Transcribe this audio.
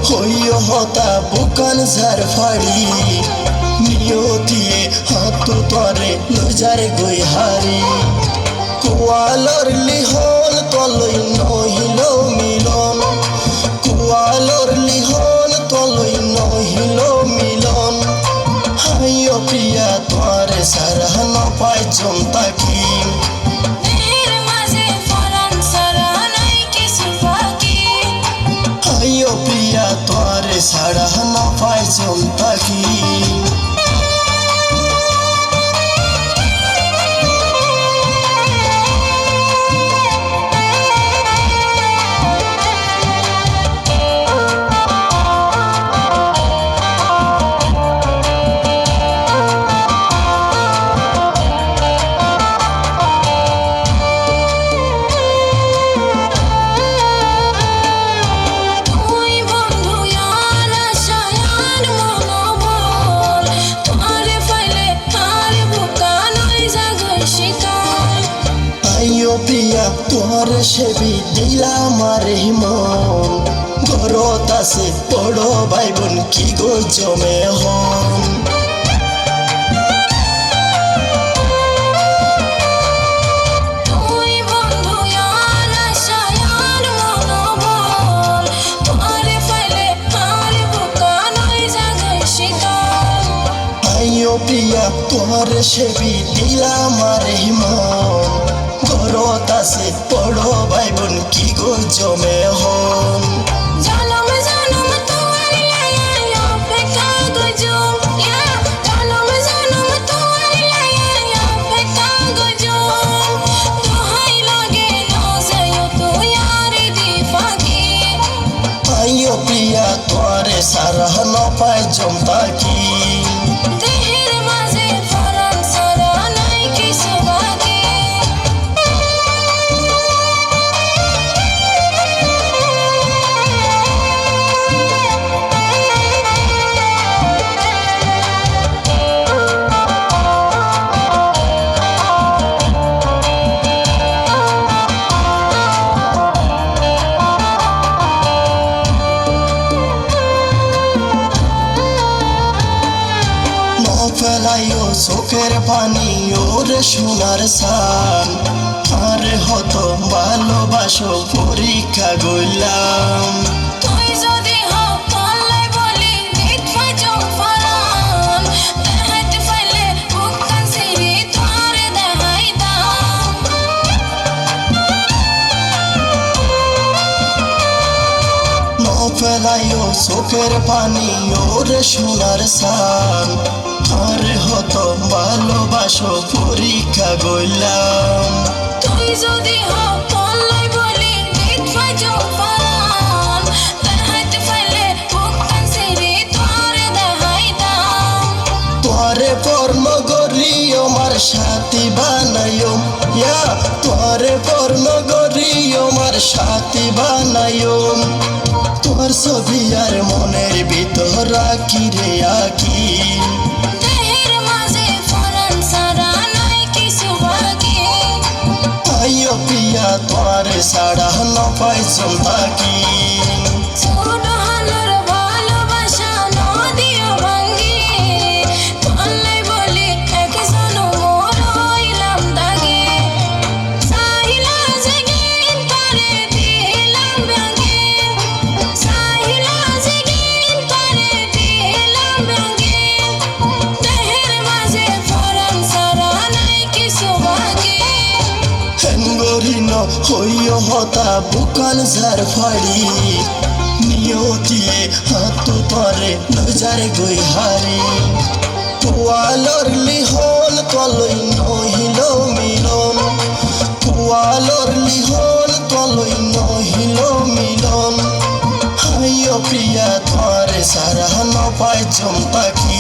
হইও হতা বুকান ঝার ফাড়ি নিয়তিয়ে হাত তরে লজারে গই হারি কুয়ালর লিহন তলই নহিল মিলন কুয়ালর লিহন তলই নহিল মিলন হাইও প্রিয়া তোরে সারা ন পাই জমতাকি হাইও প্রিয়া তোরে সারা ন পাই জমতাকি প্রিয়া তোর সেবি দিলাম রে মন ঘরত আছে বড় ভাই বোন কি গো জমে হন প্রিয়া তোর সেবি দিলাম রে মন ঘরত আছে বড় ভাই বোন কি গো জমে হন প্রিয়া তোরে সারা ন পাই জমতাকি ফেলাইও চোখের পানি ওরে সোনার সান আরে হত ভালোবাসো পরীক্ষা গইলাম ফেলাইও চোখের পানি ওরে সোনার সান আরে হত ভালোবাসো পরীক্ষা গইলাম তুই যদি হলাই বলি তোরে পর্ণ গরি আমার সাথী বানাইও তোরে পর্ণ গরি আমার সাথী বানাইও তোর ছবি আর মনের ভিতর রাখি রে আকি প্রিয়া তোরে সারা ন পাই জমতাকি হইও হতা বুকান ঝার ফাড়ি নিয়তিয়ে হাত তরে নজারে গই হারি কুয়ালর লিহন তলই নহিল মিলন কুয়ালর লিহন তলই নহিল মিলন হাইও প্রিয়া তোরে সারা ন পাই জমতাকি